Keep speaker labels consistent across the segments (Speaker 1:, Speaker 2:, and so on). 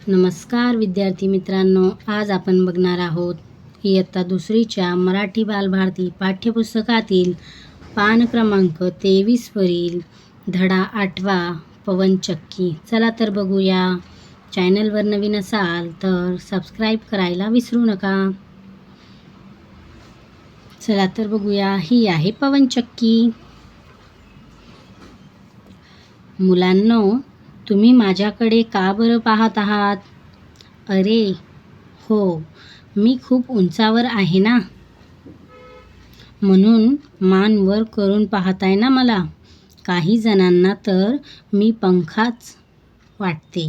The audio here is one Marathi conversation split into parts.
Speaker 1: नमस्कार विद्यार्थी मित्रांनो, आज आपण बघणार आहोत इयत्ता दुसरीच्या मराठी बालभारती पाठ्यपुस्तकातील पान क्रमांक 23 वरील धडा 8वा पवनचक्की. चला तर बघूया. चॅनलवर नवीन असाल तर सबस्क्राईब करायला विसरू नका. चला तर बघूया. ही आहे पवनचक्की. मुलांनो, तुम्ही माझ्याकडे का बरं पाहत आहात? अरे हो, मी खूप उंचावर आहे ना, म्हणून मान वर करून पाहताय ना मला. काही जणांना तर मी पंखाच वाटते,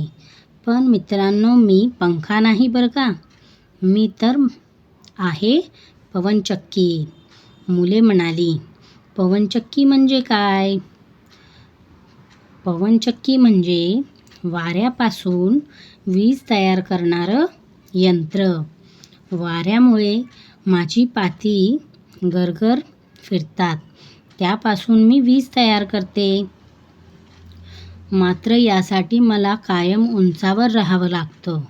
Speaker 1: पण मित्रांनो, मी पंखा नाही बरं का. मी तर आहे पवनचक्की. मुले म्हणाली, पवनचक्की म्हणजे काय? पवनचक्की म्हणजे वाऱ्यापासून वीज तयार करणारं यंत्र. वाऱ्यामुळे माझी पाती गरगर फिरतात, त्यापासून मी वीज तयार करते. मात्र यासाठी मला कायम उंचावर राहावं लागतं.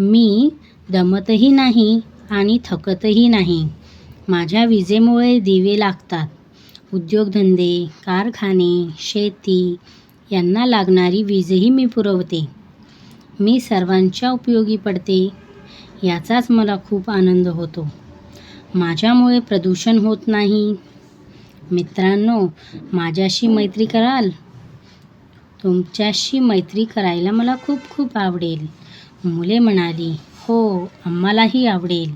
Speaker 1: मी दमतही नाही आणि थकतही नाही. माझ्या विजेमुळे दिवे लागतात. उद्योगधंदे, कारखाने, शेती यांना लागणारी वीजही मी पुरवते. मी सर्वांच्या उपयोगी पडते, याचाच मला खूप आनंद होतो. माझ्यामुळे प्रदूषण होत नाही. मित्रांनो, माझ्याशी मैत्री कराल? तुमच्याशी मैत्री करायला मला खूप खूप आवडेल. मुले म्हणाली, हो, आम्हालाही आवडेल.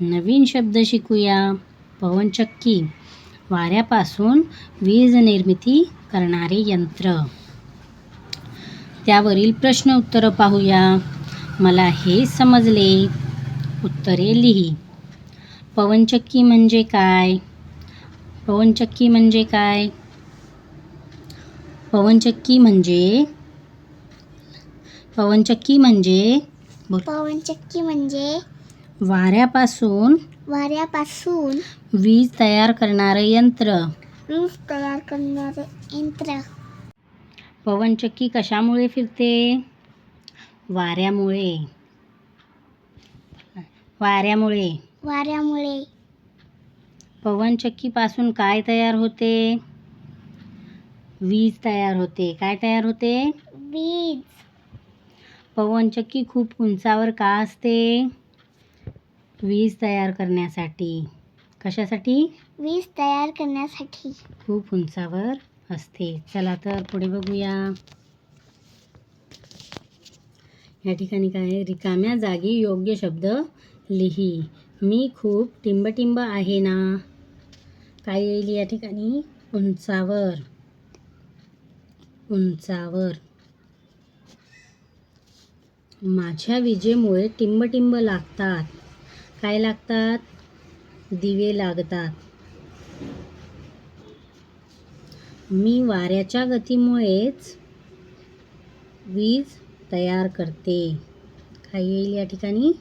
Speaker 1: नवीन शब्द शिकूया. पवनचक्की, वाऱ्यापासून वीज निर्मिती करणारे यंत्र. त्यावरील प्रश्न उत्तरं पाहूया. मला हे समजले. उत्तरे लिही. पवनचक्की म्हणजे काय? पवनचक्की म्हणजे काय? पवनचक्की म्हणजे पवनचक्की म्हणजे वाऱ्यापासून वीज तयार करणारं यंत्र. पवनचक्की कशामुळे फिरते? वाऱ्यामुळे. पवनचक्कीपासून काय तयार होते? वीज तयार होते. काय तयार होते?
Speaker 2: वीज.
Speaker 1: पवनचक्की खूप उंचावर का असते? वीज तयार करण्यासाठी. कशासाठी?
Speaker 2: वीज तयार करण्यासाठी.
Speaker 1: खूप उंचावर असते. चला तर पुढे बघूया. या ठिकाणी काय आहे? रिकाम्या जागी योग्य शब्द लिही. मी खूप टिंबटिंब आहे ना. काय येईल या ठिकाणी? उंचावर. माझ्या विजेमुळे टिंबटिंब लागतात. काय लागतात? दिवे लागतात. मी वाऱ्याच्या गतीमुळेच वीज तयार करते. काय येईल या ठिकाणी?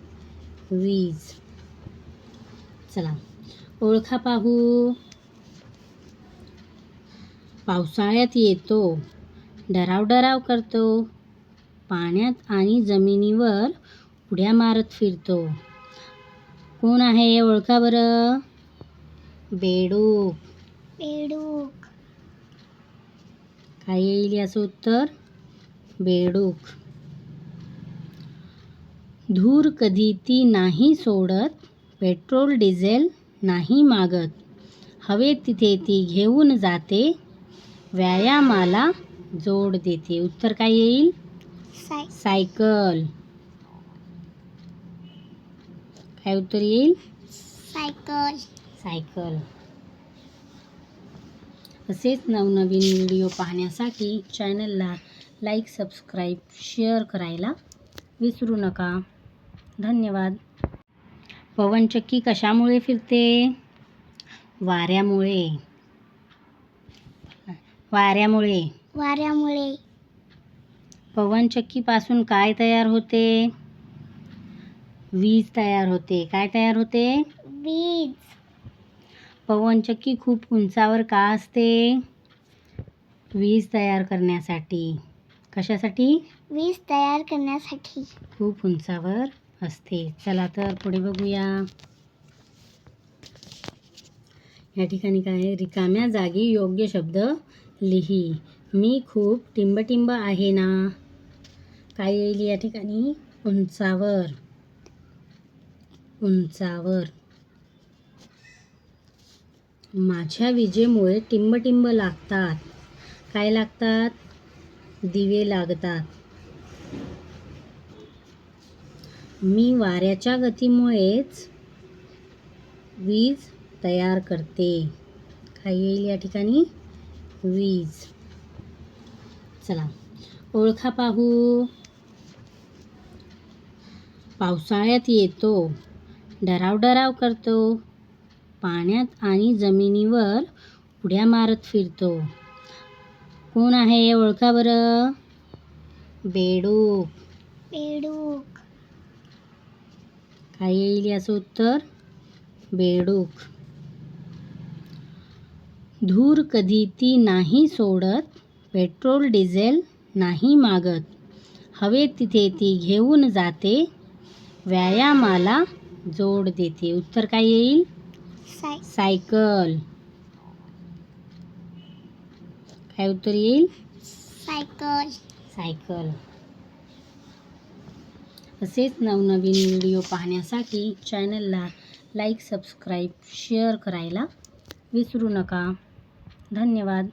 Speaker 1: वीज. चला ओळखा पाहू. पावसाळ्यात येतो, डराव करतो, पाण्यात आणि जमिनीवर उड्या मारत फिरतो. कोण आहे? ओळखा बरं. बेडूक. काय येईल याचं उत्तर? बेडूक. धूर कधी ती नाही सोडत, पेट्रोल डिझेल नाही मागत, हवे तिथे ती घेऊन जाते, व्यायामाला जोड देते. उत्तर काय येईल? सायकल. काय उत्तर येईल? सायकल. असेच नवनवीन व्हिडिओ पाहण्यासाठी चॅनलला लाईक, सबस्क्राईब, शेअर करायला विसरू नका. धन्यवाद. पवनचक्की कशामुळे फिरते? वाऱ्यामुळे. पवनचक्कीपासून काय तयार होते? वीज तयार होते. काय तयार होते?
Speaker 2: वीज.
Speaker 1: पवनचक्की खूप उंचावर का असते? वीज तयार करण्यासाठी. कशासाठी?
Speaker 2: वीज तयार करण्यासाठी.
Speaker 1: खूप उंचावर असते. चला तर पुढे बघूया. या ठिकाणी काय आहे? रिकाम्या जागी योग्य शब्द लिही. मी खूप टिंबटिंब आहे ना. काय येईल या ठिकाणी? उंचावर. उंचावर. माझ्या विजेमुळे टिंबटिंब लागतात. काय लागतात? दिवे लागतात. मी वाऱ्याच्या गतीमुळेच वीज तयार करते. काय येईल या ठिकाणी? वीज. चला ओळखा पाहू. पावसाळ्यात येतो, डराव डराव करतो, पाण्यात आणि जमिनीवर उड्या मारत फिरतो. कोण आहे? ओळखा बरं. बेडूक.
Speaker 2: बेडूक.
Speaker 1: काय येईल याचं उत्तर? बेडूक. धूर कधी ती नाही सोडत, पेट्रोल डिझेल नाही मागत, हवे तिथे ती घेऊन जाते, व्यायामाला जोड देते. उत्तर काय येईल? सायकल. काय उत्तर येईल?
Speaker 2: सायकल.
Speaker 1: सायकल. असेच नवनवीन व्हिडिओ पाहण्यासाठी चॅनलला लाईक, सबस्क्राईब, शेअर करायला विसरू नका. धन्यवाद.